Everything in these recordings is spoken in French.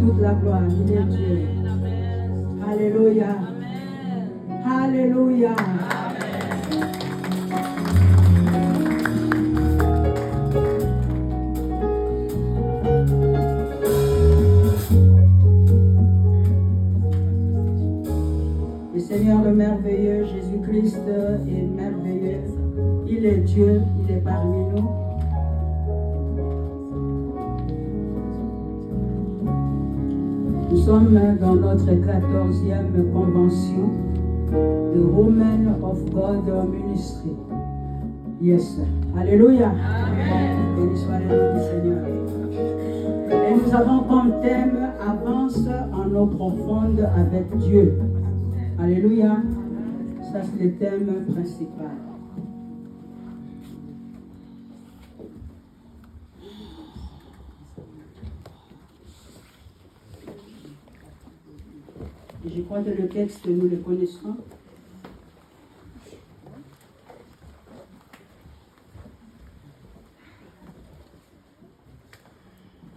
toute la gloire. Il est Dieu. Alléluia. Alléluia. Le Seigneur le merveilleux, Jésus-Christ est merveilleux. Il est Dieu, il est parmi nous. Nous sommes dans notre 14e convention de Women of God Ministry. Yes. Alléluia. Amen. Béni soit le nom du Seigneur. Et nous avons comme thème avance en eau profonde avec Dieu. Alléluia. Ça c'est le thème principal. Et je crois que le texte, nous le connaissons.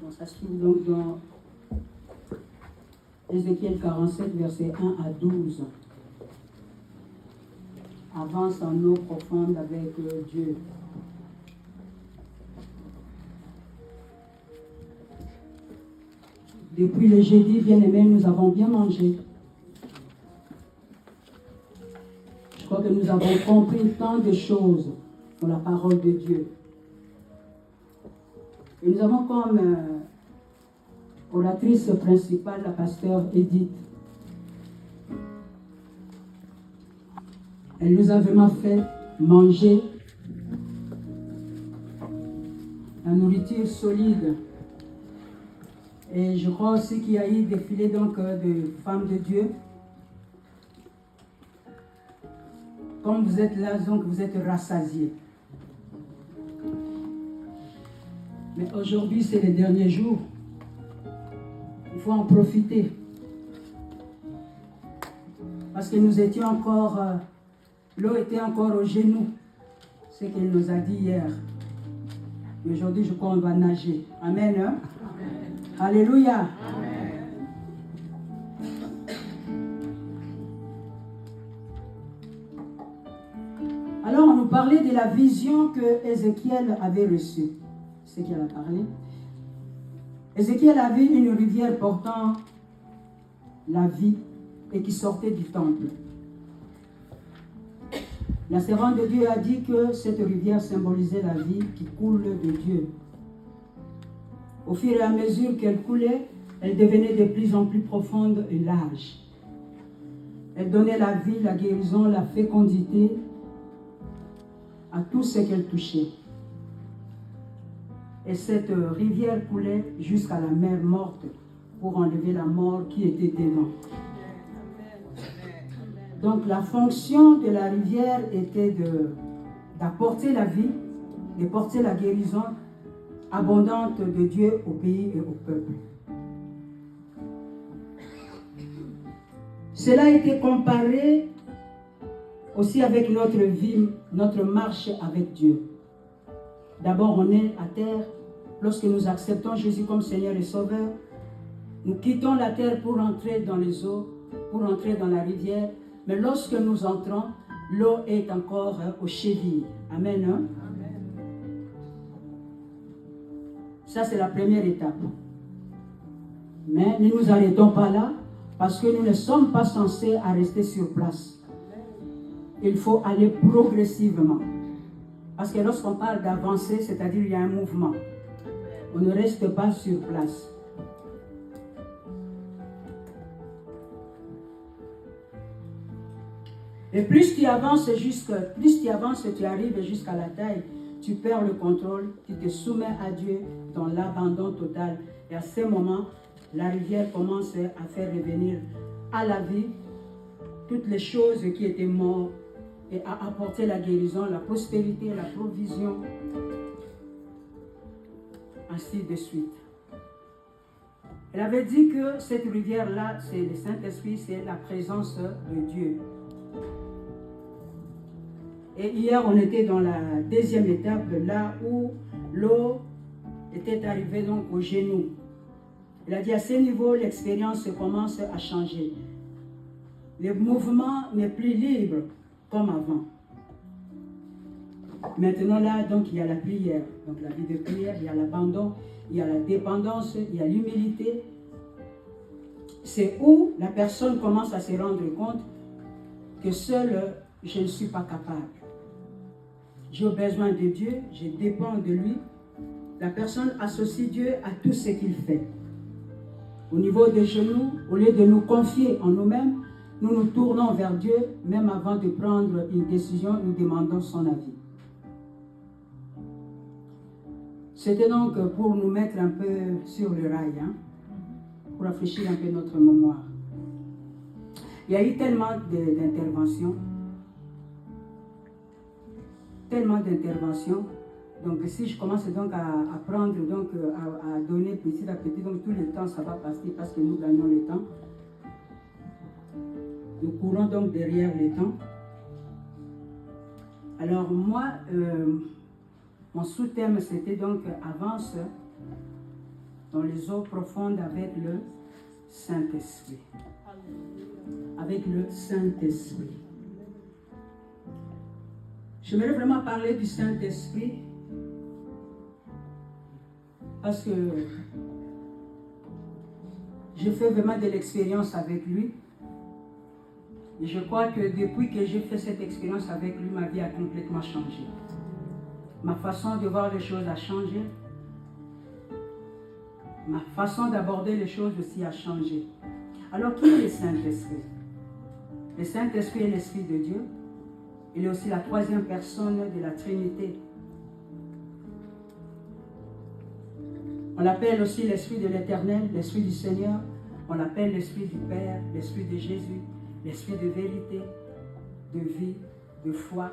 Bon, ça se trouve donc dans Ézéchiel 47, versets 1 à 12. Avance en eau profonde avec Dieu. Depuis le jeudi, bien-aimés, nous avons bien mangé. Je crois que nous avons compris tant de choses dans la parole de Dieu. Et nous avons comme oratrice principale la pasteur Edith. Elle nous a vraiment fait manger la nourriture solide. Et je crois aussi qu'il y a eu des filets donc, de femmes de Dieu. Comme vous êtes là, donc vous êtes rassasiés. Mais aujourd'hui, c'est le dernier jour. Il faut en profiter. Parce que nous étions encore, l'eau était encore aux genoux. C'est ce qu'il nous a dit hier. Mais aujourd'hui, je crois qu'on va nager. Amen. Hein? Amen. Alléluia. Amen. Alors, on nous parlait de la vision que Ézéchiel avait reçue. C'est ce qu'il a parlé. Ézéchiel a vu une rivière portant la vie et qui sortait du temple. La servante de Dieu a dit que cette rivière symbolisait la vie qui coule de Dieu. Au fur et à mesure qu'elle coulait, elle devenait de plus en plus profonde et large. Elle donnait la vie, la guérison, la fécondité à tout ce qu'elle touchait. Et cette rivière coulait jusqu'à la mer morte pour enlever la mort qui était dedans. Donc la fonction de la rivière était d'apporter la vie, de porter la guérison abondante de Dieu au pays et au peuple. Cela a été comparé aussi avec notre vie, notre marche avec Dieu. D'abord, on est à terre. Lorsque nous acceptons Jésus comme Seigneur et Sauveur, nous quittons la terre pour entrer dans les eaux, pour entrer dans la rivière. Mais lorsque nous entrons, l'eau est encore aux chevilles. Amen. Hein? Amen. Ça, c'est la première étape. Mais ne nous arrêtons pas là, parce que nous ne sommes pas censés rester sur place. Il faut aller progressivement. Parce que lorsqu'on parle d'avancer, c'est-à-dire qu'il y a un mouvement. On ne reste pas sur place. Et plus tu avances, tu arrives jusqu'à la taille, tu perds le contrôle, tu te soumets à Dieu dans l'abandon total. Et à ce moment, la rivière commence à faire revenir à la vie toutes les choses qui étaient mortes et à apporter la guérison, la prospérité, la provision, ainsi de suite. Elle avait dit que cette rivière-là, c'est le Saint-Esprit, c'est la présence de Dieu. Et hier, on était dans la deuxième étape, là où l'eau était arrivée donc aux genoux. Et Il a dit à ce niveau, l'expérience commence à changer. Le mouvement n'est plus libre comme avant. Maintenant là, donc il y a la prière, donc la vie de prière, il y a l'abandon, il y a la dépendance, il y a l'humilité. C'est où la personne commence à se rendre compte que seul je ne suis pas capable. J'ai besoin de Dieu, je dépends de lui. La personne associe Dieu à tout ce qu'il fait. Au niveau des genoux, au lieu de nous confier en nous-mêmes, nous nous tournons vers Dieu, même avant de prendre une décision, nous demandons son avis. C'était donc pour nous mettre un peu sur le rail, pour rafraîchir un peu notre mémoire. Il y a eu tellement d'interventions, donc si je commence donc à prendre, donc à donner petit à petit, donc tout le temps ça va passer parce que nous gagnons le temps. Nous courons donc derrière le temps. Alors moi, mon sous-thème c'était donc avance dans les eaux profondes avec le Saint-Esprit. Avec le Saint-Esprit. J'aimerais vraiment parler du Saint-Esprit parce que j'ai fait vraiment de l'expérience avec lui. Et je crois que depuis que j'ai fait cette expérience avec lui, ma vie a complètement changé. Ma façon de voir les choses a changé. Ma façon d'aborder les choses aussi a changé. Alors, qui est le Saint-Esprit? Le Saint-Esprit est l'Esprit de Dieu. Il est aussi la troisième personne de la Trinité. On l'appelle aussi l'Esprit de l'Éternel, l'Esprit du Seigneur. On l'appelle l'Esprit du Père, l'Esprit de Jésus, l'Esprit de vérité, de vie, de foi,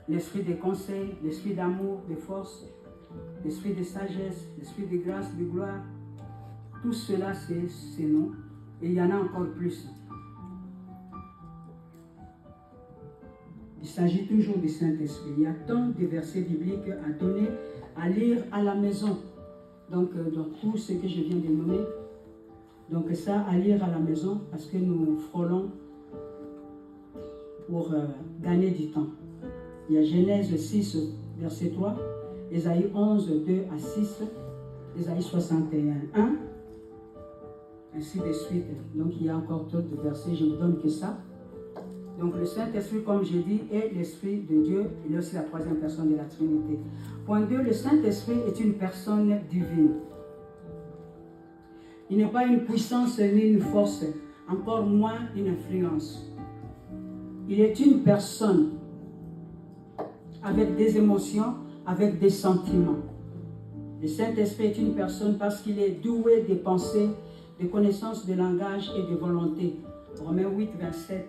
l'Esprit de conseil, l'Esprit d'amour, de force, l'Esprit de sagesse, l'Esprit de grâce, de gloire. Tout cela, c'est ces noms. Et il y en a encore plus. Il s'agit toujours du Saint-Esprit. Il y a tant de versets bibliques à donner, à lire à la maison. Donc, dans tout ce que je viens de nommer. Donc, ça, à lire à la maison, parce que nous frôlons pour gagner du temps. Il y a Genèse 6, verset 3, Ésaïe 11, 2 à 6, Ésaïe 61, 1, ainsi de suite. Donc, il y a encore d'autres versets, je ne vous donne que ça. Donc le Saint-Esprit, comme j'ai dit, est l'Esprit de Dieu. Il est aussi la troisième personne de la Trinité. Point 2, le Saint-Esprit est une personne divine. Il n'est pas une puissance ni une force, encore moins une influence. Il est une personne avec des émotions, avec des sentiments. Le Saint-Esprit est une personne parce qu'il est doué de pensées, de connaissances de langage et de volonté. Romains 8, 27.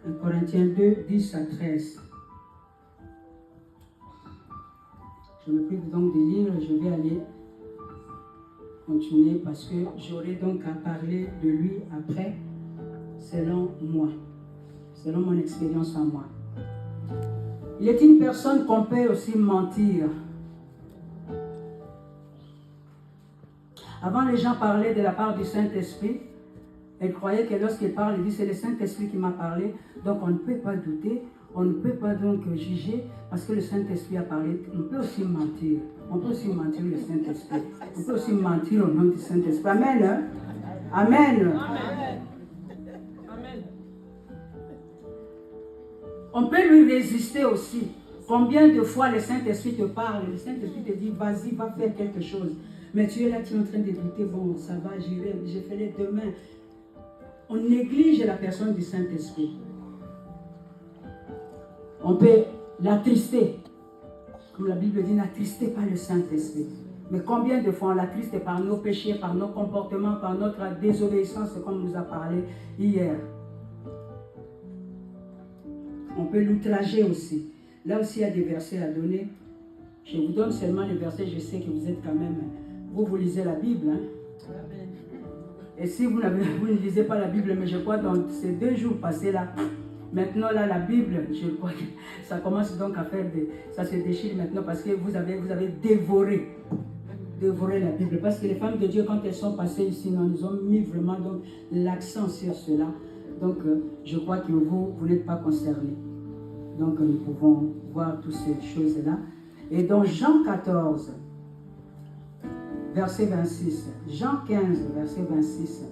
1 Corinthiens 2, 10 à 13. Je me prive donc de lire, je vais aller continuer parce que j'aurai donc à parler de lui après, selon moi, selon mon expérience en moi. Il est une personne qu'on peut aussi mentir. Avant, les gens parlaient de la part du Saint-Esprit. Elle croyait que lorsqu'il parle, il dit c'est le Saint-Esprit qui m'a parlé. Donc on ne peut pas douter, on ne peut pas donc juger parce que le Saint-Esprit a parlé. On peut aussi mentir. On peut aussi mentir le Saint-Esprit. On peut aussi mentir au nom du Saint-Esprit. Amen. Hein? Amen. Amen. On peut lui résister aussi. Combien de fois le Saint-Esprit te parle, le Saint-Esprit te dit vas-y, va faire quelque chose. Mais tu es là, tu es en train de douter, bon, ça va, j'irai, je ferai demain. On néglige la personne du Saint-Esprit. On peut l'attrister. Comme la Bible dit, n'attristez pas le Saint-Esprit. Mais combien de fois on l'attriste par nos péchés, par nos comportements, par notre désobéissance, comme on nous a parlé hier. On peut l'outrager aussi. Là aussi, il y a des versets à donner. Je vous donne seulement les versets, je sais que vous êtes quand même... Vous lisez la Bible, hein? Amen. Et si vous ne lisez pas la Bible, mais je crois dans ces 2 jours passés là, maintenant là, la Bible, je crois que ça commence donc à faire ça se déchire maintenant parce que vous avez dévoré. dévorer la Bible. Parce que les femmes de Dieu, quand elles sont passées ici, nous ont mis vraiment donc, l'accent sur cela. Donc, je crois que vous n'êtes pas concernés. Donc, nous pouvons voir toutes ces choses-là. Et dans Jean 14, verset 26, Jean 15, verset 26,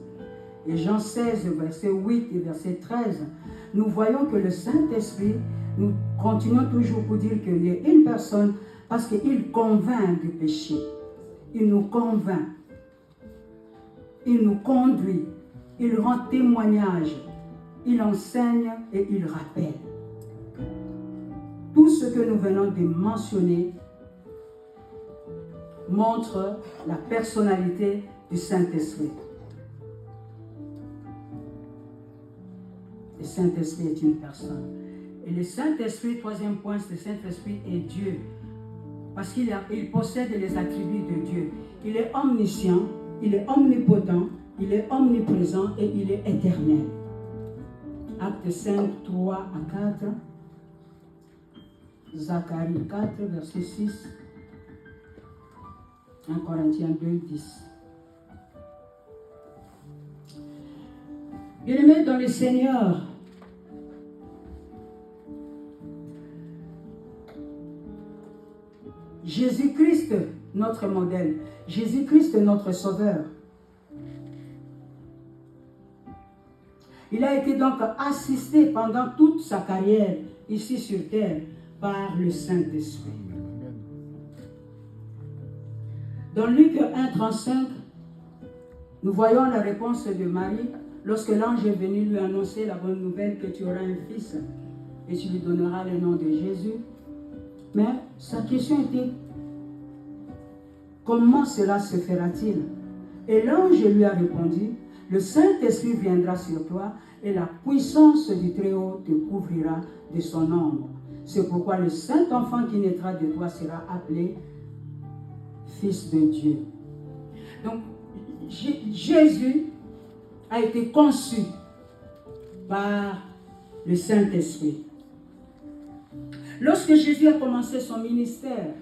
et Jean 16, verset 8 et verset 13, nous voyons que le Saint-Esprit, nous continuons toujours pour dire qu'il y a une personne, parce qu'il convainc du péché. Il nous convainc. Il nous conduit. Il rend témoignage. Il enseigne et il rappelle. Tout ce que nous venons de mentionner montre la personnalité du Saint-Esprit. Le Saint-Esprit est une personne. Et le Saint-Esprit, troisième point, le Saint-Esprit est Dieu. Parce qu'il possède les attributs de Dieu. Il est omniscient, il est omnipotent, il est omniprésent et il est éternel. Acte 5, 3 à 4. Zacharie 4, verset 6. 1 Corinthiens 2, 10. Bien-aimés dans le Seigneur, Jésus-Christ, notre modèle, Jésus-Christ, notre sauveur. Il a été donc assisté pendant toute sa carrière ici sur terre par le Saint-Esprit. Dans Luc 1, 35, nous voyons la réponse de Marie lorsque l'ange est venu lui annoncer la bonne nouvelle que tu auras un fils et tu lui donneras le nom de Jésus. Mais sa question était, comment cela se fera-t-il? Et l'ange lui a répondu, le Saint-Esprit viendra sur toi et la puissance du Très-Haut te couvrira de son ombre. C'est pourquoi le Saint-Enfant qui naîtra de toi sera appelé Fils de Dieu. Donc, Jésus a été conçu par le Saint-Esprit. Lorsque Jésus a commencé son ministère,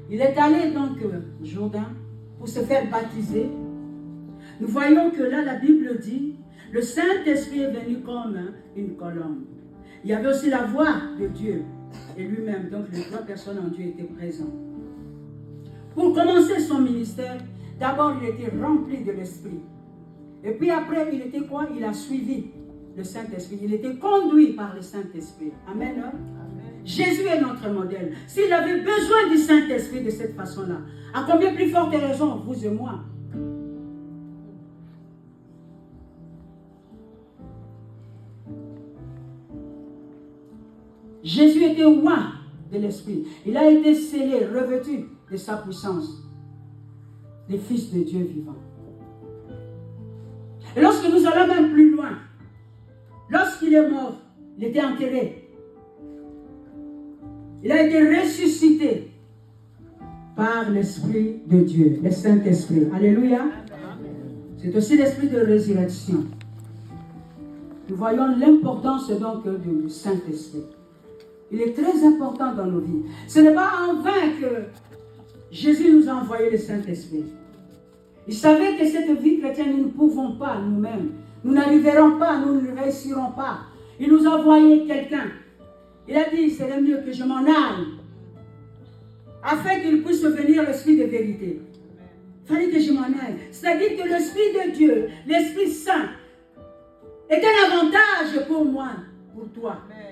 il est allé donc au Jourdain pour se faire baptiser. Nous voyons que là, la Bible dit, le Saint-Esprit est venu comme une colombe. Il y avait aussi la voix de Dieu et lui-même, donc les trois personnes en Dieu étaient présentes. Pour commencer son ministère, d'abord il était rempli de l'Esprit. Et puis après, il était quoi? Il a suivi le Saint-Esprit. Il était conduit par le Saint-Esprit. Amen. Hein? Amen. Jésus est notre modèle. S'il avait besoin du Saint-Esprit de cette façon-là, à combien plus forte raison, vous et moi? Jésus était roi de l'Esprit. Il a été scellé, revêtu de sa puissance, le Fils de Dieu vivant. Et lorsque nous allons même plus loin, lorsqu'il est mort, il était enterré. Il a été ressuscité par l'Esprit de Dieu, le Saint-Esprit. Alléluia. C'est aussi l'Esprit de résurrection. Nous voyons l'importance donc du Saint-Esprit. Il est très important dans nos vies. Ce n'est pas en vain que Jésus nous a envoyé le Saint-Esprit. Il savait que cette vie chrétienne, nous ne pouvons pas nous-mêmes. Nous n'arriverons pas, nous ne réussirons pas. Il nous a envoyé quelqu'un. Il a dit, il serait mieux que je m'en aille, afin qu'il puisse venir l'Esprit de vérité. Il fallait que je m'en aille. C'est-à-dire que l'Esprit de Dieu, l'Esprit Saint, est un avantage pour moi, pour toi. Amen.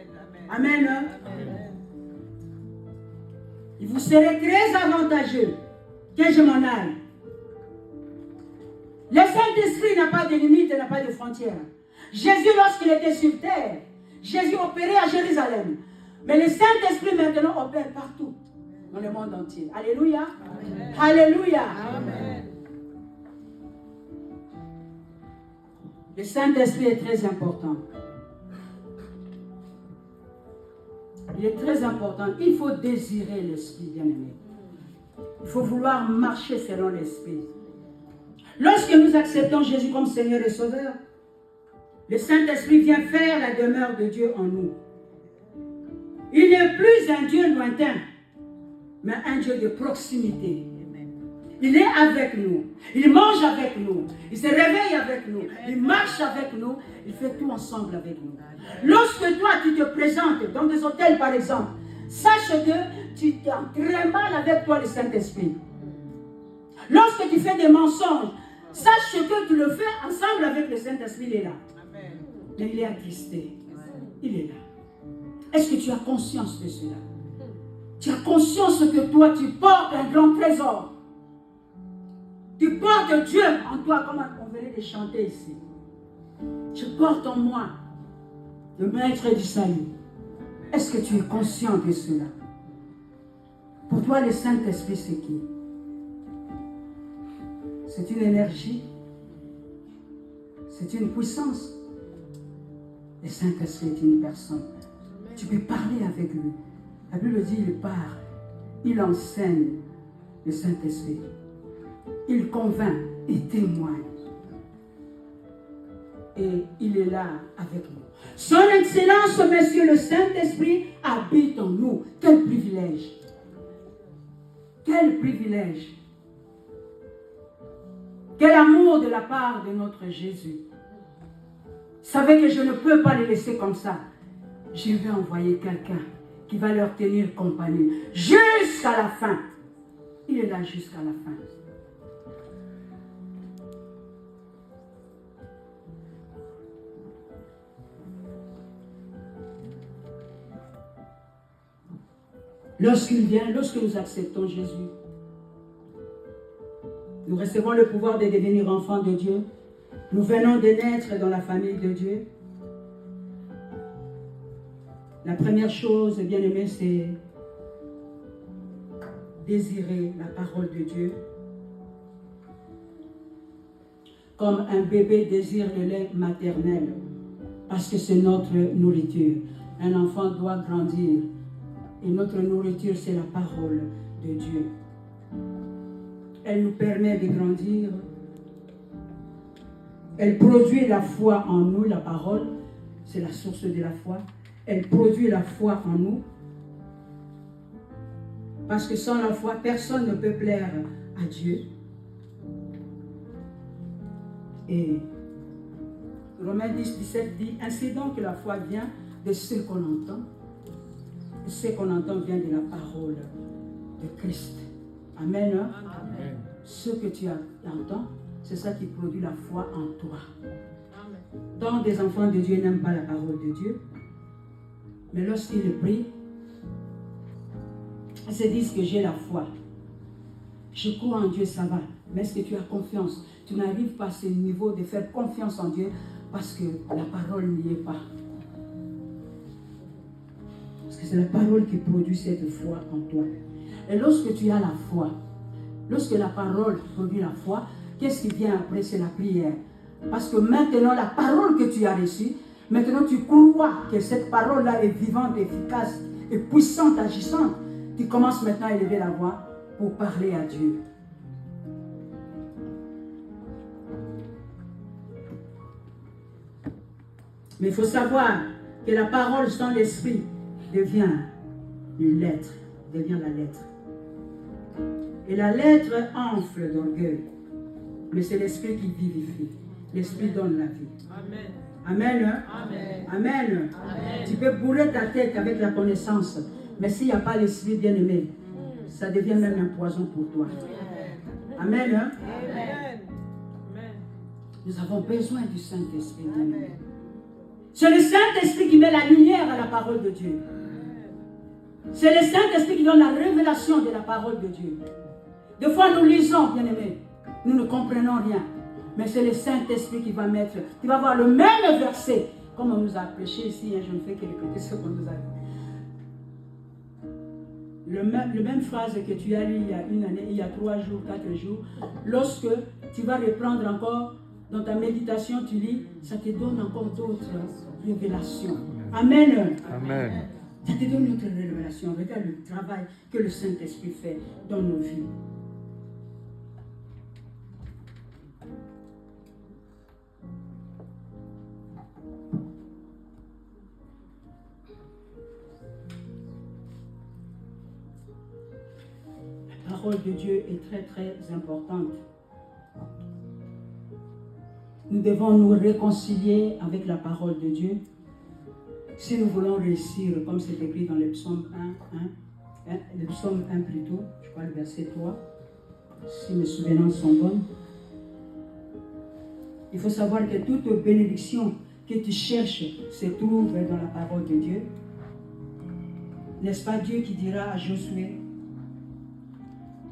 Amen. Amen. Il vous serait très avantageux que je m'en aille. Le Saint-Esprit n'a pas de limites, n'a pas de frontières. Jésus, lorsqu'il était sur terre, Jésus opérait à Jérusalem. Mais le Saint-Esprit maintenant opère partout, dans le monde entier. Alléluia. Amen. Alléluia. Amen. Le Saint-Esprit est très important. Il est très important. Il faut désirer l'Esprit, bien-aimé. Il faut vouloir marcher selon l'Esprit. Lorsque nous acceptons Jésus comme Seigneur et Sauveur, le Saint-Esprit vient faire la demeure de Dieu en nous. Il n'est plus un Dieu lointain, mais un Dieu de proximité. Il est avec nous. Il mange avec nous. Il se réveille avec nous. Il marche avec nous. Il fait tout ensemble avec nous. Lorsque toi, tu te présentes dans des hôtels, par exemple, sache que tu t'as très mal avec toi, le Saint-Esprit. Lorsque tu fais des mensonges, sache que tu le fais ensemble avec le Saint-Esprit. Il est là. Mais il est attristé. Il est là. Est-ce que tu as conscience de cela? Tu as conscience que toi, tu portes un grand trésor. Tu portes Dieu en toi, comme on venait de chanter ici. Je porte en moi le maître du salut. Est-ce que tu es conscient de cela? Pour toi, le Saint-Esprit, c'est qui? C'est une énergie. C'est une puissance. Le Saint-Esprit est une personne. Tu peux parler avec lui. La Bible dit, il parle. Il enseigne, le Saint-Esprit. Il convainc et témoigne. Et il est là avec nous. Son Excellence, Monsieur le Saint-Esprit, habite en nous. Quel privilège! Quel privilège! Quel amour de la part de notre Jésus! Savez que je ne peux pas les laisser comme ça. Je vais envoyer quelqu'un qui va leur tenir compagnie jusqu'à la fin. Il est là jusqu'à la fin. Lorsqu'il vient, lorsque nous acceptons Jésus, nous recevons le pouvoir de devenir enfants de Dieu. Nous venons de naître dans la famille de Dieu. La première chose, bien aimé, c'est désirer la parole de Dieu. Comme un bébé désire le lait maternel, parce que c'est notre nourriture. Un enfant doit grandir. Et notre nourriture, c'est la parole de Dieu. Elle nous permet de grandir. Elle produit la foi en nous, la parole. C'est la source de la foi. Elle produit la foi en nous. Parce que sans la foi, personne ne peut plaire à Dieu. Et Romains 10, 17 dit, ainsi donc la foi vient de ce qu'on entend. Et ce qu'on entend vient de la parole de Christ. Amen. Hein? Amen. Ce que tu entends, c'est ça qui produit la foi en toi. Amen. Donc des enfants de Dieu n'aiment pas la parole de Dieu. Mais lorsqu'ils prient, ils se disent que j'ai la foi. Je crois en Dieu, ça va. Mais est-ce que tu as confiance? Tu n'arrives pas à ce niveau de faire confiance en Dieu parce que la parole n'y est pas. Parce que c'est la parole qui produit cette foi en toi. Et lorsque tu as la foi, lorsque la parole produit la foi, qu'est-ce qui vient après? C'est la prière. Parce que maintenant, la parole que tu as reçue, maintenant tu crois que cette parole-là est vivante, efficace, et puissante, agissante. Tu commences maintenant à élever la voix pour parler à Dieu. Mais il faut savoir que la parole sans l'esprit devient une lettre, devient la lettre. Et la lettre enfle d'orgueil. Mais c'est l'esprit qui vivifie. L'esprit donne la vie. Amen. Amen. Amen. Amen. Amen. Tu peux bourrer ta tête avec la connaissance. Mais s'il n'y a pas l'esprit bien-aimé, ça devient même un poison pour toi. Amen. Amen. Amen. Nous avons besoin du Saint-Esprit. C'est le Saint-Esprit qui met la lumière à la parole de Dieu. C'est le Saint-Esprit qui donne la révélation de la parole de Dieu. Des fois, nous lisons, bien-aimés, nous ne comprenons rien. Mais c'est le Saint-Esprit qui va mettre, qui va voir le même verset, comme on nous a prêché ici, je ne fais que répéter ce qu'on nous a dit. La même phrase que tu as lu il y a une année, il y a 3 jours, 4 jours, lorsque tu vas reprendre encore dans ta méditation, tu lis, ça te donne encore d'autres révélations. Amen. Amen. Ça te donne une autre révélation. Regarde le travail que le Saint-Esprit fait dans nos vies. La parole de Dieu est très très importante. Nous devons nous réconcilier avec la parole de Dieu. Si nous voulons réussir, comme c'est écrit dans le psaume 1, le psaume 1 plutôt, je crois le verset 3, si mes souvenances sont bonnes, il faut savoir que toute bénédiction que tu cherches se trouve dans la parole de Dieu. N'est-ce pas Dieu qui dira à Josué,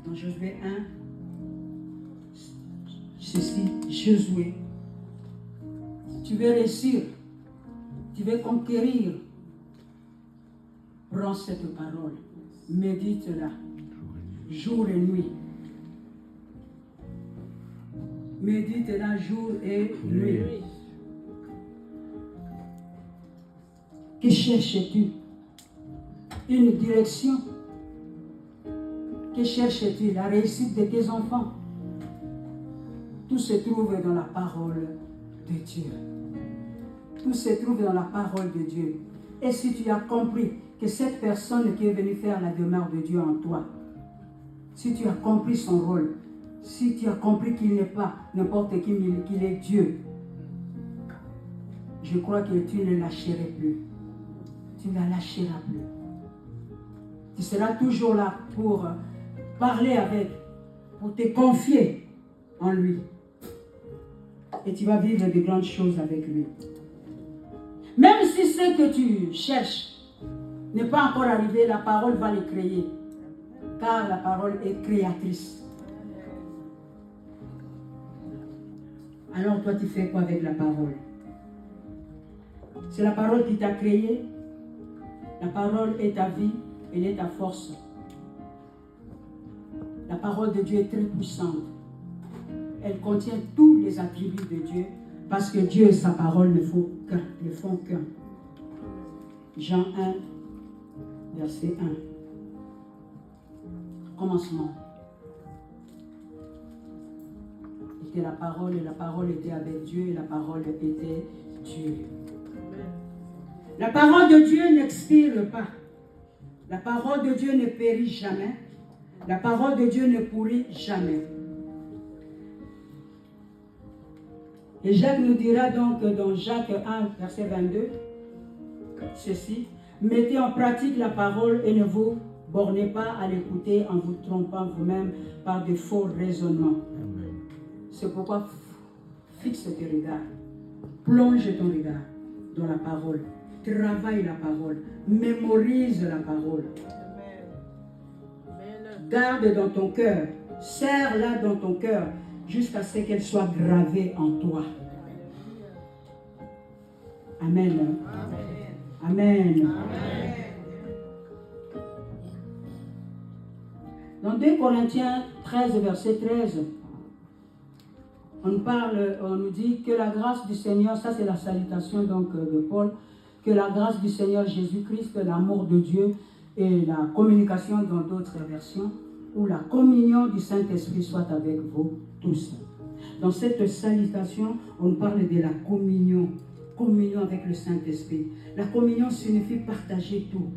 dans Josué 1, ceci, Josué, tu veux réussir, tu veux conquérir, prends cette parole, médite-la, jour et nuit. Médite-la jour et nuit. Que cherches-tu? Une direction. Que cherches-tu? La réussite de tes enfants. Tout se trouve dans la parole de Dieu. Tout se trouve dans la parole de Dieu. Et si tu as compris que cette personne qui est venue faire la demeure de Dieu en toi, si tu as compris son rôle, si tu as compris qu'il n'est pas n'importe qui, mais qu'il est Dieu, je crois que tu ne lâcheras plus. Tu ne la lâcheras plus. Tu seras toujours là pour parler avec, pour te confier en lui. Et tu vas vivre de grandes choses avec lui. Même si ce que tu cherches n'est pas encore arrivé, la parole va le créer. Car la parole est créatrice. Alors toi, tu fais quoi avec la parole? C'est la parole qui t'a créé. La parole est ta vie, elle est ta force. La parole de Dieu est très puissante. Elle contient tous les attributs de Dieu, parce que Dieu et sa parole ne font qu'un. Jean 1, verset 1. Commencement. Était la parole, et la parole était avec Dieu, et la parole était Dieu. La parole de Dieu n'expire pas. La parole de Dieu ne périt jamais. La parole de Dieu ne pourrit jamais. Et Jacques nous dira donc dans Jacques 1, verset 22, ceci: mettez en pratique la parole et ne vous bornez pas à l'écouter en vous trompant vous-même par de faux raisonnements. C'est pourquoi fixe tes regards, plonge ton regard dans la parole, travaille la parole, mémorise la parole. Garde dans ton cœur, serre-la dans ton cœur jusqu'à ce qu'elle soit gravée en toi. Amen. Amen. Dans 2 Corinthiens 13, verset 13, on nous dit que la grâce du Seigneur, ça c'est la salutation donc de Paul, que la grâce du Seigneur Jésus-Christ, l'amour de Dieu et la communication dans d'autres versions, ou la communion du Saint-Esprit soit avec vous tous. Dans cette salutation, on parle de la communion avec le Saint-Esprit. La communion signifie partager tout.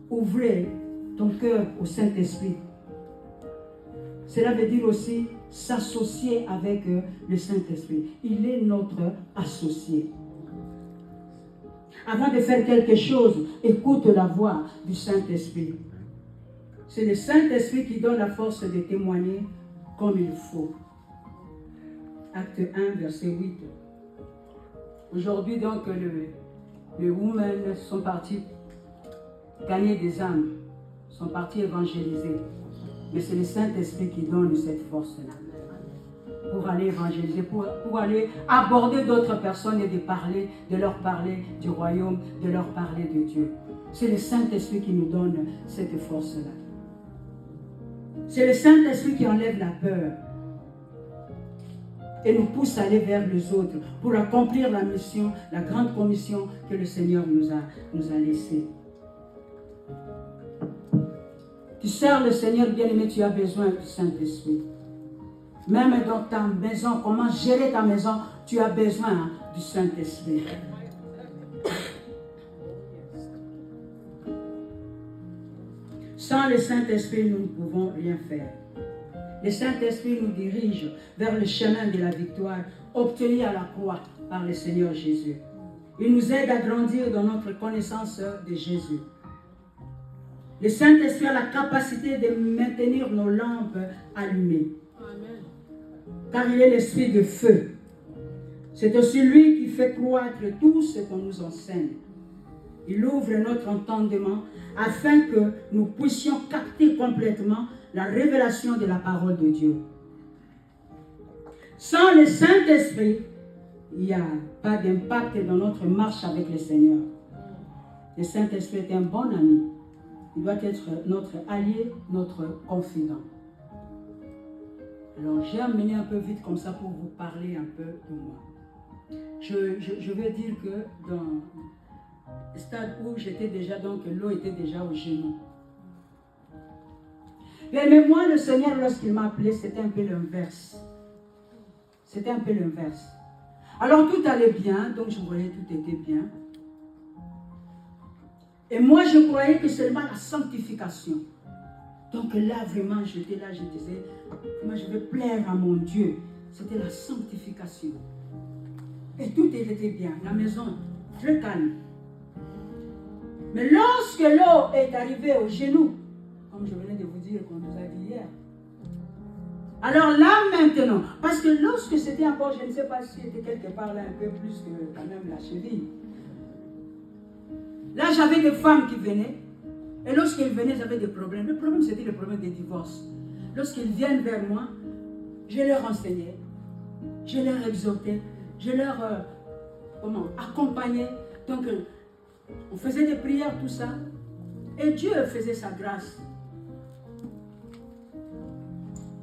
Ouvrez ton cœur au Saint-Esprit. Cela veut dire aussi s'associer avec le Saint-Esprit. Il est notre associé. Avant de faire quelque chose, écoute la voix du Saint-Esprit. C'est le Saint-Esprit qui donne la force de témoigner comme il faut. Acte 1, verset 8. Aujourd'hui, donc, les women sont partis gagner des âmes, sont partis évangéliser. Mais c'est le Saint-Esprit qui donne cette force-là pour aller évangéliser, pour aller aborder d'autres personnes et de leur parler du royaume, de leur parler de Dieu. C'est le Saint-Esprit qui nous donne cette force-là. C'est le Saint-Esprit qui enlève la peur et nous pousse à aller vers les autres pour accomplir la mission, la grande commission que le Seigneur nous a laissée. Tu sers le Seigneur, bien-aimé, tu as besoin du Saint-Esprit. Même dans ta maison, comment gérer ta maison, tu as besoin du Saint-Esprit. Sans le Saint-Esprit, nous ne pouvons rien faire. Le Saint-Esprit nous dirige vers le chemin de la victoire obtenue à la croix par le Seigneur Jésus. Il nous aide à grandir dans notre connaissance de Jésus. Le Saint-Esprit a la capacité de maintenir nos lampes allumées. Amen. Car il est l'esprit de feu. C'est aussi lui qui fait croître tout ce qu'on nous enseigne. Il ouvre notre entendement afin que nous puissions capter complètement la révélation de la parole de Dieu. Sans le Saint-Esprit, il n'y a pas d'impact dans notre marche avec le Seigneur. Le Saint-Esprit est un bon ami. Il doit être notre allié, notre confident. Alors, j'ai amené un peu vite comme ça pour vous parler un peu de moi. Je vais dire que dans le stade où j'étais déjà, donc l'eau était déjà au genou. Mais moi, le Seigneur, lorsqu'il m'a appelé, c'était un peu l'inverse. C'était un peu l'inverse. Alors, tout allait bien, donc je voyais tout était bien. Et moi, je croyais que c'est seulement la sanctification. Donc là, vraiment, j'étais là, je disais, moi, je vais plaire à mon Dieu. C'était la sanctification. Et tout était bien. La maison, très calme. Mais lorsque l'eau est arrivée au genou, comme je venais de vous dire, qu'on nous a dit hier, alors là maintenant, parce que lorsque c'était encore, je ne sais pas si c'était quelque part là un peu plus que quand même la cheville. Là, j'avais des femmes qui venaient. Et lorsqu'elles venaient, j'avais des problèmes. Le problème, c'était le problème des divorces. Lorsqu'ils viennent vers moi, je leur enseignais, je leur exhortais, je leur accompagnais. Donc, on faisait des prières, tout ça. Et Dieu faisait sa grâce.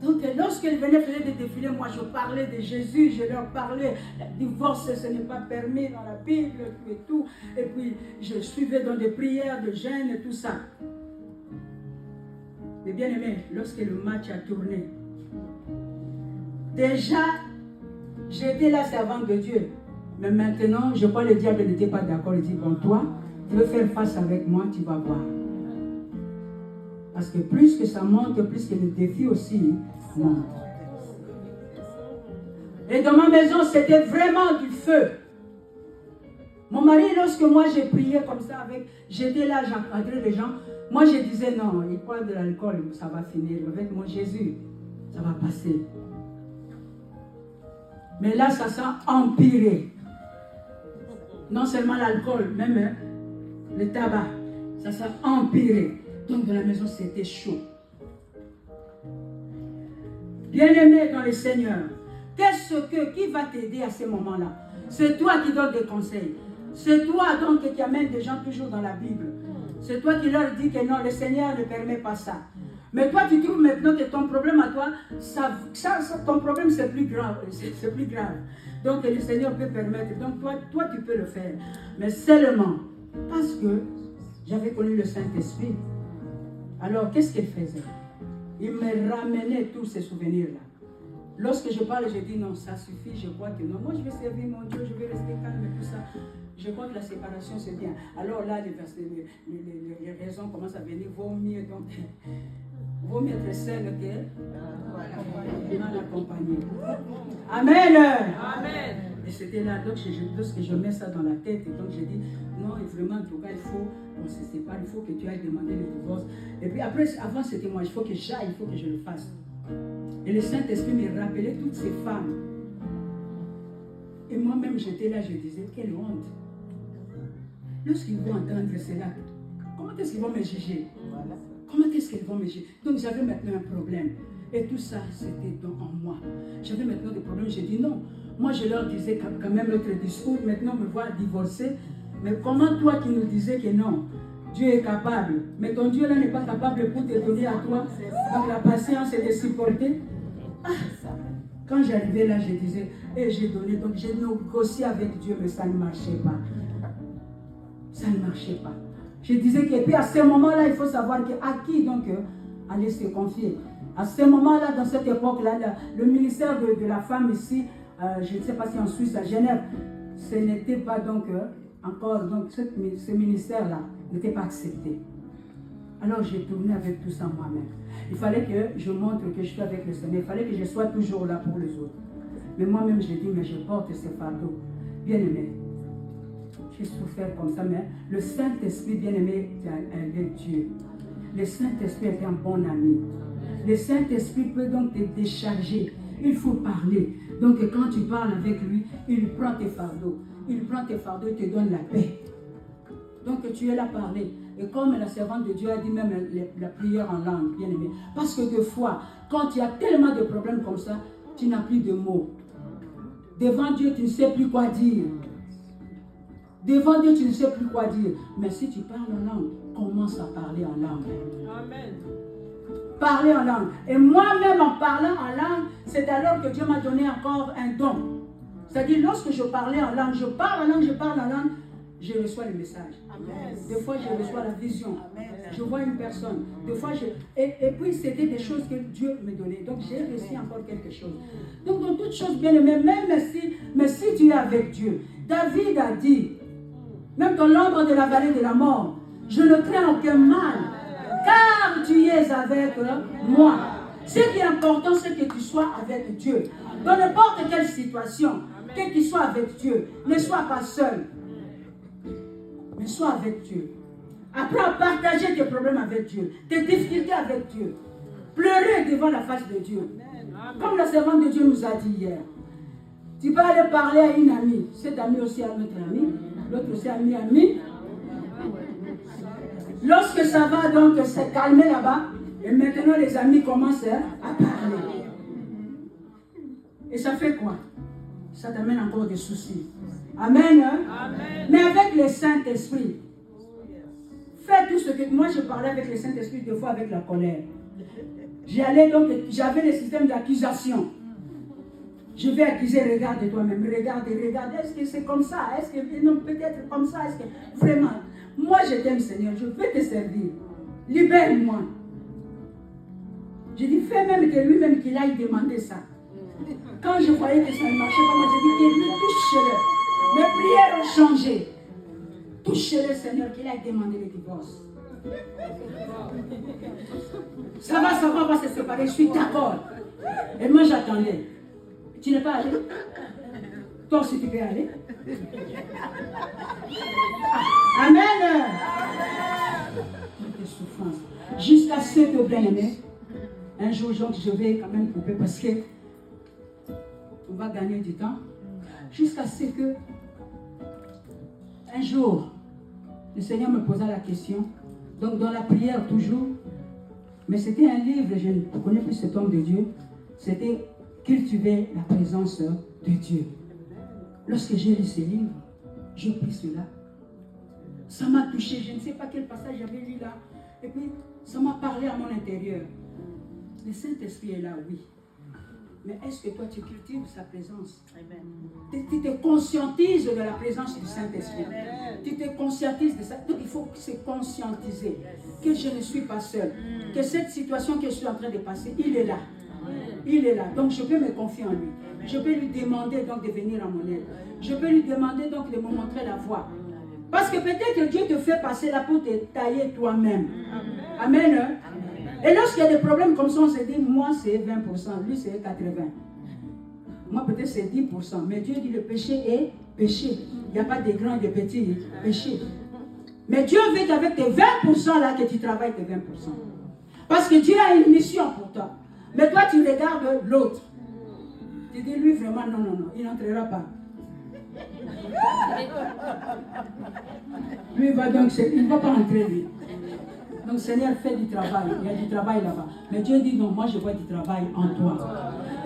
Donc, lorsqu'elles venaient faire des défilés, moi, je parlais de Jésus, je leur parlais. Le divorce, ce n'est pas permis dans la Bible, tout et tout. Et puis, je suivais dans des prières, de jeûnes et tout ça. Mais bien aimé, lorsque le match a tourné, déjà, j'étais là servante de Dieu. Mais maintenant, je crois que le diable n'était pas d'accord. Il dit, bon, toi, tu veux faire face avec moi, tu vas voir. Parce que plus que ça monte, plus que le défi aussi monte. Et dans ma maison, c'était vraiment du feu. Mon mari, lorsque moi j'ai prié comme ça, j'étais là, j'encadrais les gens. Moi je disais non, il prend de l'alcool, ça va finir. Avec mon Jésus, ça va passer. Mais là, ça s'est empiré. Non seulement l'alcool, même le tabac, ça s'est empiré. Donc dans la maison, c'était chaud. Bien-aimé dans le Seigneur, qui va t'aider à ce moment-là? C'est toi qui donnes des conseils. C'est toi donc qui amène des gens toujours dans la Bible. C'est toi qui leur dis que non, le Seigneur ne permet pas ça. Mais toi, tu trouves maintenant que ton problème à toi, ton problème c'est plus grave. C'est plus grave. Donc le Seigneur peut permettre. Donc toi tu peux le faire. Mais seulement parce que j'avais connu le Saint-Esprit. Alors, qu'est-ce qu'il faisait? Il me ramenait tous ces souvenirs-là. Lorsque je parle, je dis non, ça suffit, je crois que non. Moi, je vais servir mon Dieu, je vais rester calme et tout ça. Je crois que la séparation, c'est bien. Alors là, les raisons commencent à venir. Vaut mieux être seul que mal accompagné. Amen. Amen. Et c'était là, donc lorsque je mets ça dans la tête, et donc je dis, non, vraiment, en tout cas, il faut qu'on se sépare, il faut que tu ailles demander le divorce. Et puis après, avant c'était moi, il faut que j'aille, il faut que je le fasse. Et le Saint-Esprit me rappelait toutes ces femmes. Et moi-même, j'étais là, je disais, quelle honte. Lorsqu'ils vont entendre cela, comment est-ce qu'ils vont me juger? Comment est-ce qu'ils vont me juger? Donc j'avais maintenant un problème. Et tout ça, c'était en moi. J'avais maintenant des problèmes, j'ai dit non. Moi, je leur disais quand même notre discours, maintenant me voir divorcer. Mais comment toi qui nous disais que non, Dieu est capable, mais ton Dieu là n'est pas capable pour te donner à toi. Donc la patience est de supporter. Quand j'arrivais là, je disais, et j'ai donné, donc j'ai négocié avec Dieu, mais ça ne marchait pas. Ça ne marchait pas. Je disais que, et puis à ce moment-là, il faut savoir à qui donc aller se confier. À ce moment-là, dans cette époque-là, le ministère de la femme ici, je ne sais pas si en Suisse, à Genève, ce n'était pas donc encore, donc ce ministère-là n'était pas accepté. Alors j'ai tourné avec tout ça moi-même. Il fallait que je montre que je suis avec le Seigneur. Il fallait que je sois toujours là pour les autres. Mais moi-même, j'ai dit, mais je porte ce fardeau. Bien-aimé, j'ai souffert comme ça, mais le Saint-Esprit, bien-aimé, est Dieu. Le Saint-Esprit est un bon ami. Le Saint-Esprit peut donc te décharger. Il faut parler. Donc quand tu parles avec lui, il prend tes fardeaux. Il prend tes fardeaux et te donne la paix. Donc tu es là à parler. Et comme la servante de Dieu a dit même la prière en langue, bien aimé. Parce que des fois, quand il y a tellement de problèmes comme ça, tu n'as plus de mots. Devant Dieu, tu ne sais plus quoi dire. Devant Dieu, tu ne sais plus quoi dire. Mais si tu parles en langue, commence à parler en langue. Amen. Parler en langue. Et moi-même, en parlant en langue, c'est alors que Dieu m'a donné encore un don. C'est-à-dire, lorsque je parlais en langue, je parle en langue, je reçois le message. Amen. Des fois, je reçois la vision. Amen. Je vois une personne. Des fois, et puis, c'était des choses que Dieu me donnait. Donc, j'ai reçu encore quelque chose. Donc, dans toutes choses bien aimées, mais si tu es avec Dieu, David a dit, même dans l'ombre de la vallée de la mort, je ne crains aucun mal, car tu es avec moi. Ce qui est important, c'est que tu sois avec Dieu. Dans n'importe quelle situation, que tu sois avec Dieu, ne sois pas seul. Mais sois avec Dieu. Apprends à partager tes problèmes avec Dieu, tes difficultés avec Dieu. Pleurer devant la face de Dieu. Comme la servante de Dieu nous a dit hier. Tu peux aller parler à une amie. Cette amie aussi a notre amie. L'autre aussi a mis amie. Lorsque ça va donc se calmer là-bas, et maintenant les amis commencent à parler. Et ça fait quoi? Ça t'amène encore des soucis. Amen, hein? Amen. Mais avec le Saint-Esprit, fais tout ce que... Moi, je parlais avec le Saint-Esprit des fois avec la colère. J'avais le système d'accusation. Je vais accuser, regarde toi-même, regarde, est-ce que c'est comme ça? Est-ce que non, peut-être comme ça? Est-ce que vraiment, moi je t'aime Seigneur, je veux te servir. Libère-moi. Je dis, fais même que lui-même qu'il aille demander ça. Quand je voyais que ça ne marchait pas, moi je dis que lui, touche-le. Mes prières ont changé. Touche-le Seigneur, qu'il aille demander le divorce. Ça va se séparer, je suis d'accord. Et moi j'attendais. Tu n'es pas allé? Toi aussi tu peux aller. Amen. Des souffrances. Jusqu'à ce que, bien aimé, un jour je vais quand même couper parce que on va gagner du temps. Jusqu'à ce que un jour le Seigneur me posa la question. Donc dans la prière toujours, mais c'était un livre, je ne connais plus cet homme de Dieu, c'était cultiver la présence de Dieu. Lorsque j'ai lu ce livre, j'ai pris cela. Ça m'a touché, je ne sais pas quel passage j'avais lu là. Et puis, ça m'a parlé à mon intérieur. Le Saint-Esprit est là, oui. Mais est-ce que toi, tu cultives sa présence? Amen. Tu te conscientises de la présence du Saint-Esprit. Tu te conscientises de ça. Donc, il faut se conscientiser que je ne suis pas seul. Que cette situation que je suis en train de passer, il est là. Il est là. Donc, je peux me confier en lui. Je peux lui demander donc de venir à mon aide. Je peux lui demander donc de me montrer la voie. Parce que peut-être que Dieu te fait passer là pour te tailler toi-même. Amen. Amen. Et lorsqu'il y a des problèmes comme ça, on se dit, moi c'est 20%, lui c'est 80%. Moi peut-être c'est 10%. Mais Dieu dit le péché est péché. Il n'y a pas de grands et de petits péchés. Mais Dieu veut qu'avec tes 20% là, que tu travailles tes 20%. Parce que Dieu a une mission pour toi. Mais toi tu regardes l'autre. Tu dis lui vraiment, non, il n'entrera pas. Lui il ne va pas entrer lui. Donc Seigneur fait du travail, il y a du travail là-bas. Mais Dieu dit non, moi je vois du travail en toi.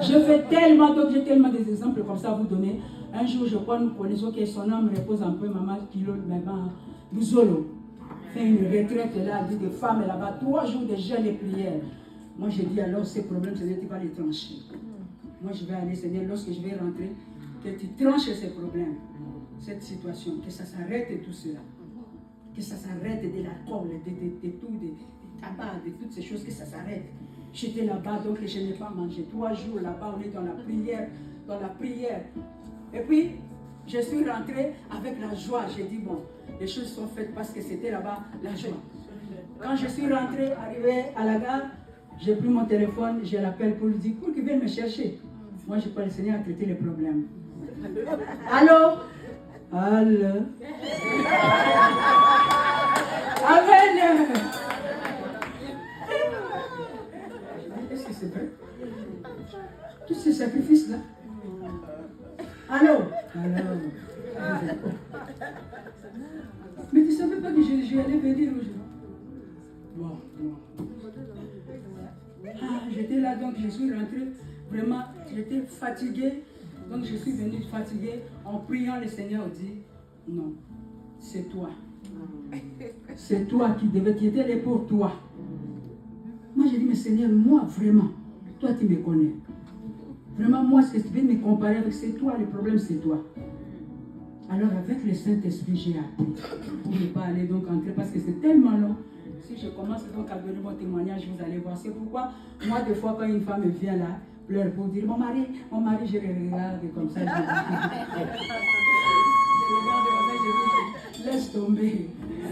Je fais tellement, donc j'ai tellement des exemples comme ça à vous donner. Un jour je prends une connaissance que son âme repose un peu, maman Kilo, maman Luzolo. Fait une retraite là, dit des femmes là-bas, 3 jours de jeûne et prière. Moi je dis alors ces problèmes, Seigneur, tu vas les trancher. Moi je vais aller, Seigneur, lorsque je vais rentrer, que tu tranches ces problèmes, cette situation, que ça s'arrête et tout cela. Que ça s'arrête de l'alcool, de tout, de tabac, de toutes ces choses, que ça s'arrête. J'étais là-bas, donc je n'ai pas mangé. 3 jours là-bas, on est dans la prière. Et puis, je suis rentrée avec la joie. J'ai dit, bon, les choses sont faites parce que c'était là-bas la joie. Quand je suis rentré, arrivé à la gare, j'ai pris mon téléphone, je l'appelle pour lui dire pour qu'il vienne me chercher. Moi, je peux le Seigneur à traiter les problèmes. Allô? Allô? Amen! Est-ce que c'est vrai? Tous ces sacrifices-là. Allô? Allô? Mais tu ne savais pas que j'allais venir aujourd'hui. Bon. J'étais là, donc je suis rentré. Vraiment, j'étais fatigué. Donc je suis venu fatigué. En priant, le Seigneur dit, non, c'est toi. C'est toi qui était là pour toi. Moi, j'ai dit, mais Seigneur, moi, vraiment, toi, tu me connais. Vraiment, moi, ce que tu veux me comparer avec, c'est toi, le problème, c'est toi. Alors, avec le Saint-Esprit, j'ai appris pour ne pas aller donc entrer, parce que c'est tellement long. Si je commence donc à donner mon témoignage, vous allez voir. C'est pourquoi, moi, des fois, quand une femme vient là, pleure pour dire, mon mari, je le regarde comme ça. Laisse tomber.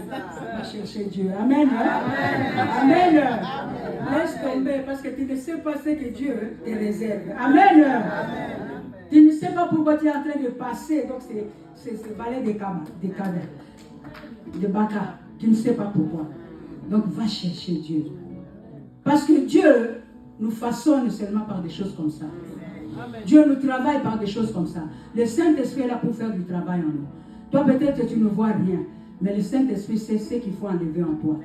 Va chercher Dieu. Amen. Amen. Laisse tomber parce que tu ne sais pas ce que Dieu te réserve. Amen. Tu ne sais pas pourquoi tu es en train de passer. Donc c'est vallée des cadres, de Baka. Tu ne sais pas pourquoi. Donc va chercher Dieu. Parce que Dieu nous façonne seulement par des choses comme ça. Dieu nous travaille par des choses comme ça. Le Saint-Esprit est là pour faire du travail en nous. Toi, peut-être que tu ne vois rien, mais le Saint-Esprit sait ce qu'il faut enlever en toi.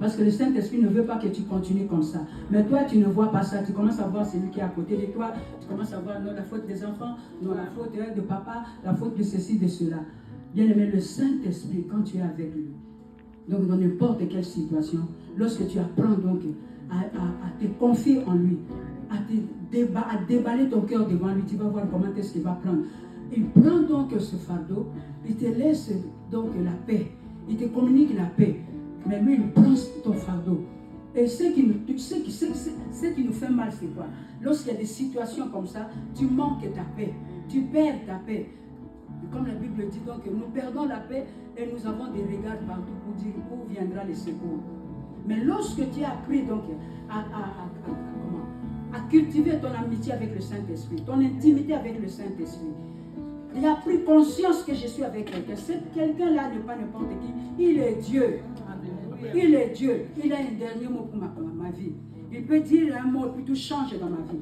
Parce que le Saint-Esprit ne veut pas que tu continues comme ça. Mais toi, tu ne vois pas ça. Tu commences à voir celui qui est à côté de toi. Tu commences à voir non, la faute des enfants, non, la faute de papa, la faute de ceci, de cela. Bien aimé, le Saint-Esprit, quand tu es avec lui, donc dans n'importe quelle situation, lorsque tu apprends donc à te confier en lui, à déballer ton cœur devant lui, tu vas voir comment est-ce qu'il va prendre. Il prend donc ce fardeau, il te laisse donc la paix, il te communique la paix, mais lui il prend ton fardeau. Et ce qui nous fait mal, c'est quoi? Lorsqu'il y a des situations comme ça, tu manques ta paix, tu perds ta paix. Et comme la Bible dit donc, nous perdons la paix et nous avons des regards partout pour dire où viendra le secours. Mais lorsque tu as appris donc à cultiver ton amitié avec le Saint-Esprit, ton intimité avec le Saint-Esprit, il a pris conscience que je suis avec quelqu'un. Quelqu'un-là n'est pas n'importe qui. Il est Dieu. Il est Dieu. Il a un dernier mot pour ma vie. Il peut dire un mot et puis tout change dans ma vie.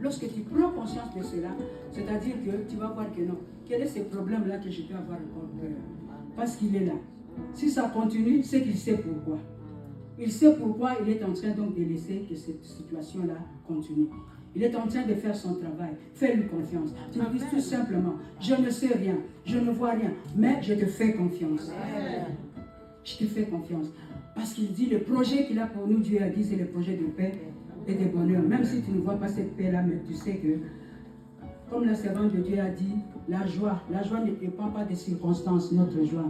Lorsque tu prends conscience de cela, c'est-à-dire que tu vas voir que non. Quel est ce problème-là que je peux avoir encore peur? Parce qu'il est là. Si ça continue, c'est qu'il sait pourquoi. Il sait pourquoi il est en train donc de laisser que cette situation-là continue. Il est en train de faire son travail. Fais-lui confiance. Tu lui dis tout simplement, je ne sais rien, je ne vois rien, mais je te fais confiance. Je te fais confiance. Parce qu'il dit, le projet qu'il a pour nous, Dieu a dit, c'est le projet de paix et de bonheur. Même si tu ne vois pas cette paix-là, mais tu sais que, comme la servante de Dieu a dit, la joie ne dépend pas des circonstances, notre joie.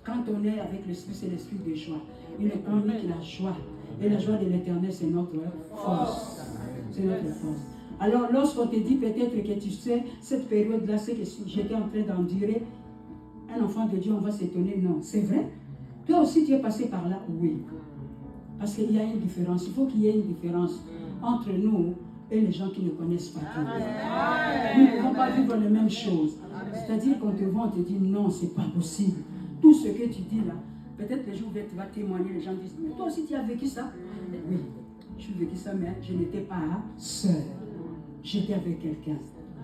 Quand on est avec l'Esprit, c'est l'Esprit de joie. Il nous communique la joie. Et la joie de l'Éternel, c'est notre force. C'est notre force. Alors, lorsqu'on te dit peut-être que tu sais, cette période-là, c'est que j'étais en train d'endurer, un enfant de Dieu, on va s'étonner. Non, c'est vrai. Toi aussi, tu es passé par là, oui. Parce qu'il y a une différence. Il faut qu'il y ait une différence entre nous et les gens qui ne connaissent pas Dieu. Nous ne pouvons pas vivre les mêmes choses. C'est-à-dire qu'on te voit, on te dit non, c'est pas possible. Tout ce que tu dis là, peut-être les jours où tu vas témoigner, les gens disent, mais toi aussi tu as vécu ça? Oui, j'ai vécu ça, mais je n'étais pas seul. J'étais avec quelqu'un.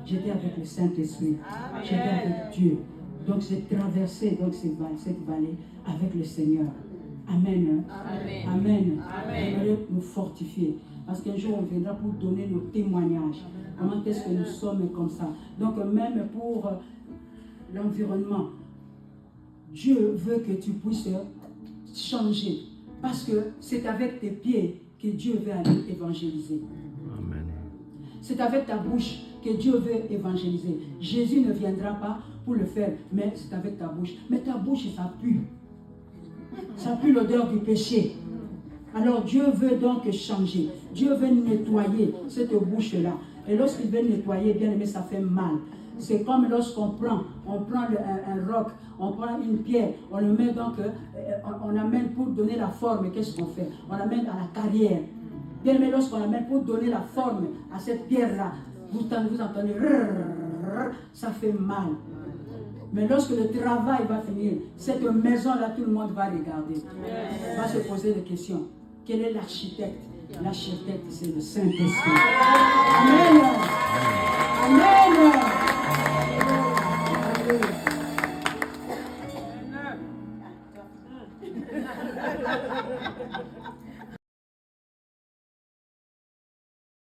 J'étais avec le Saint-Esprit. J'étais avec Dieu. Donc j'ai traversé donc, cette vallée avec le Seigneur. Amen. Amen. Amen. J'aimerais nous fortifier. Parce qu'un jour on viendra pour donner nos témoignages. Comment est-ce que nous sommes comme ça? Donc même pour l'environnement, Dieu veut que tu puisses changer. Parce que c'est avec tes pieds que Dieu veut aller évangéliser. Amen. C'est avec ta bouche que Dieu veut évangéliser. Jésus ne viendra pas pour le faire, mais c'est avec ta bouche. Mais ta bouche, ça pue. Ça pue l'odeur du péché. Alors Dieu veut donc changer. Dieu veut nettoyer cette bouche-là. Et lorsqu'il veut nettoyer, bien aimé, ça fait mal. C'est comme lorsqu'on prend un roc, on prend une pierre, on le met donc, on amène pour donner la forme. Qu'est-ce qu'on fait? On amène à la carrière. Bien aimé, lorsqu'on amène pour donner la forme à cette pierre-là, vous entendez, ça fait mal. Mais lorsque le travail va finir, cette maison-là, tout le monde va regarder. On va se poser des questions. Quel est l'architecte? L'architecte, c'est le Saint-Esprit. Amen. Amen.